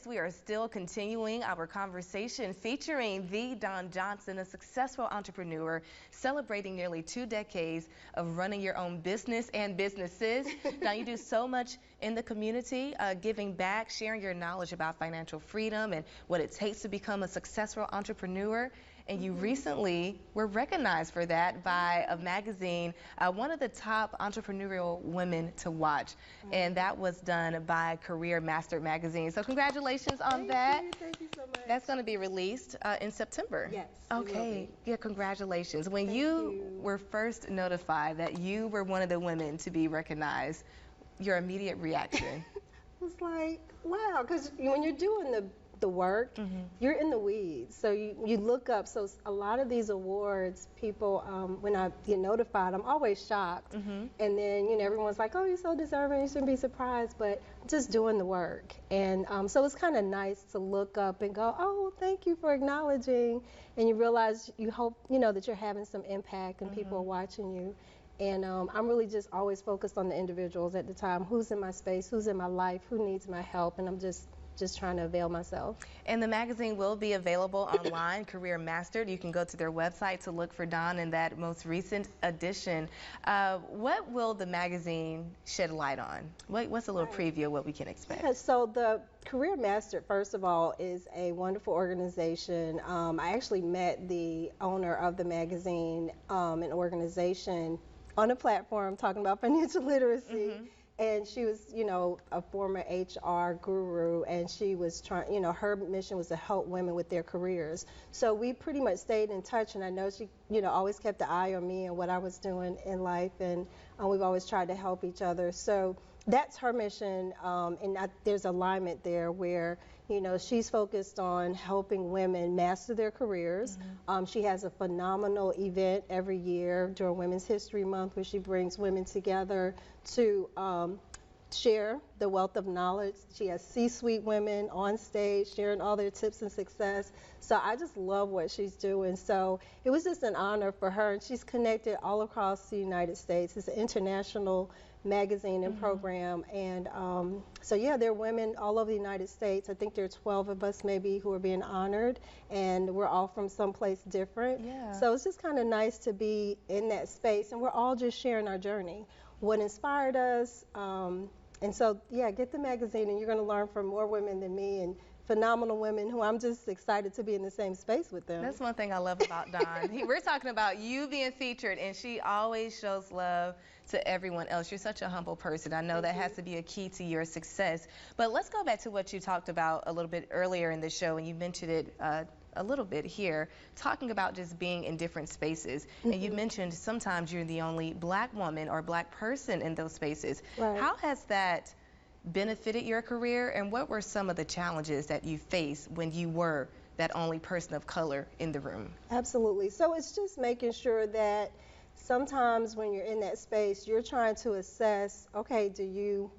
We are still continuing our conversation featuring the Don Johnson, a successful entrepreneur celebrating nearly 2 decades of running your own business and businesses. Now, you do so much in the community, giving back, sharing your knowledge about financial freedom and what it takes to become a successful entrepreneur. And you recently were recognized for that by a magazine, one of the top entrepreneurial women to watch. And that was done by Career Master magazine. So congratulations on that. Thank you so much. That's going to be released in September. Yes. Okay. Yeah, congratulations. When Thank you you were first notified that you were one of the women to be recognized, your immediate reaction? It was like, wow, because when you're doing the work, you're in the weeds. So you look up. So a lot of these awards, people, when I get notified, I'm always shocked. And then, everyone's like, oh, you're so deserving, you shouldn't be surprised. But just doing the work. And so it's kind of nice to look up and go, oh, thank you for acknowledging. And you realize, you hope, that you're having some impact and people are watching you. And I'm really just always focused on the individuals at the time. Who's in my space? Who's in my life? Who needs my help? And I'm just trying to avail myself. And the magazine will be available online, Career Mastered. You can go to their website to look for Dawn in that most recent edition. What will the magazine shed light on? What's a little preview of what we can expect? Yeah, so the Career Mastered, first of all, is a wonderful organization. I actually met the owner of the magazine, an organization, on a platform talking about financial literacy. And she was, a former HR guru, and she was trying, her mission was to help women with their careers. So we pretty much stayed in touch, and I know she, always kept the eye on me and what I was doing in life, and we've always tried to help each other. So that's her mission, and there's alignment there where, she's focused on helping women master their careers. She has a phenomenal event every year during Women's History Month where she brings women together to share the wealth of knowledge. She has C-suite women on stage sharing all their tips and success. So I just love what she's doing. So it was just an honor for her, and she's connected all across the United States. It's an international magazine and program, and so yeah, there are women all over the United States. I think there are 12 of us maybe who are being honored, and we're all from someplace different. So it's just kind of nice to be in that space, and we're all just sharing our journey, what inspired us, and so yeah, get the magazine and you're going to learn from more women than me, and phenomenal women who I'm just excited to be in the same space with them. That's one thing I love about Dawn. We're talking about you being featured, and she always shows love to everyone else. You're such a humble person. I know that has to be a key to your success. But let's go back to what you talked about a little bit earlier in the show, and you mentioned it a little bit here, talking about just being in different spaces. And you mentioned sometimes you're the only black woman or black person in those spaces. How has that benefited your career, and what were some of the challenges that you faced when you were that only person of color in the room? Absolutely. So it's just making sure that sometimes when you're in that space, you're trying to assess, okay, do you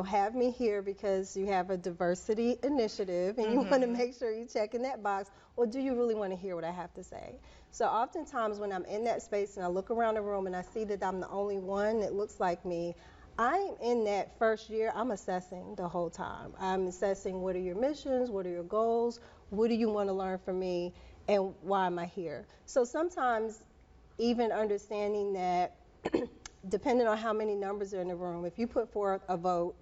have me here because you have a diversity initiative and you want to make sure you check in that box, or do you really want to hear what I have to say? So oftentimes when I'm in that space and I look around the room and I see that I'm the only one that looks like me, I'm in that first year, I'm assessing the whole time. I'm assessing, what are your missions, what are your goals, what do you want to learn from me, and why am I here? So sometimes even understanding that depending on how many numbers are in the room, if you put forth a vote,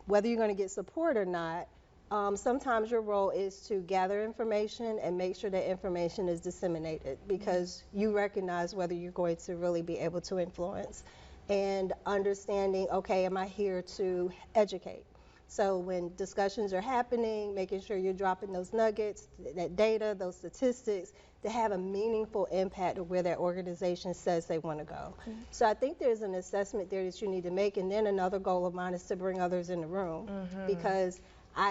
whether you're going to get support or not, sometimes your role is to gather information and make sure that information is disseminated, because you recognize whether you're going to really be able to influence. And understanding, okay, am I here to educate? So when discussions are happening, making sure you're dropping those nuggets, that data, those statistics, to have a meaningful impact of where that organization says they want to go. So I think there's an assessment there that you need to make, and then another goal of mine is to bring others in the room, because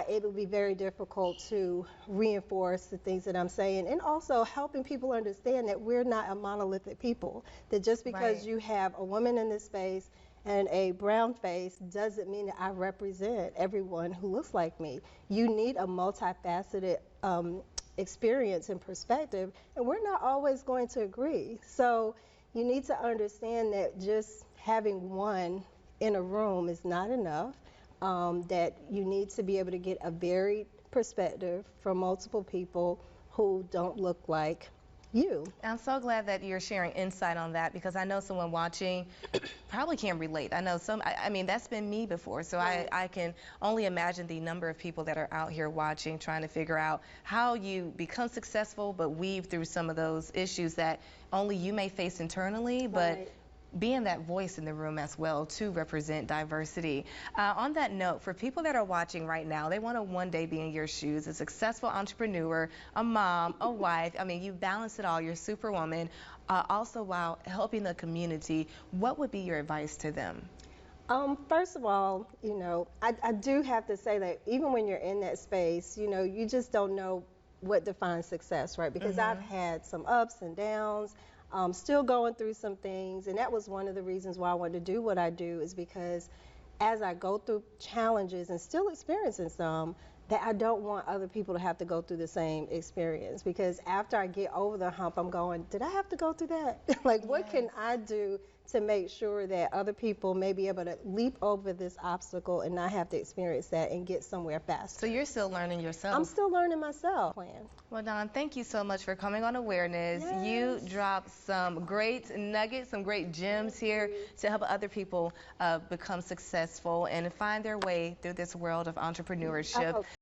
it would be very difficult to reinforce the things that I'm saying, and also helping people understand that we're not a monolithic people, that just because you have a woman in this space and a brown face doesn't mean that I represent everyone who looks like me. You need a multifaceted experience and perspective, and we're not always going to agree. So you need to understand that just having one in a room is not enough, that you need to be able to get a varied perspective from multiple people who don't look like you. I'm so glad that you're sharing insight on that, because I know someone watching probably can't relate. I know I mean, that's been me before, so Right. I can only imagine the number of people that are out here watching, trying to figure out how you become successful, but weave through some of those issues that only you may face internally, but Right. being that voice in the room as well to represent diversity. On that note, for people that are watching right now, they want to one day be in your shoes, a successful entrepreneur, a mom, a wife. I mean, you balance it all. You're superwoman. Also, while helping the community, what would be your advice to them? First of all, I do have to say that even when you're in that space, you just don't know what defines success, right? Because I've had some ups and downs, still going through some things, and that was one of the reasons why I wanted to do what I do, is because as I go through challenges and still experiencing some, that I don't want other people to have to go through the same experience. Because after I get over the hump, I'm going, did I have to go through that? Like, what can I do to make sure that other people may be able to leap over this obstacle and not have to experience that and get somewhere faster? So you're still learning yourself. I'm still learning myself. Well, Dawn, thank you so much for coming on Awareness. Yes. You dropped some great nuggets, some great gems here to help other people become successful and find their way through this world of entrepreneurship.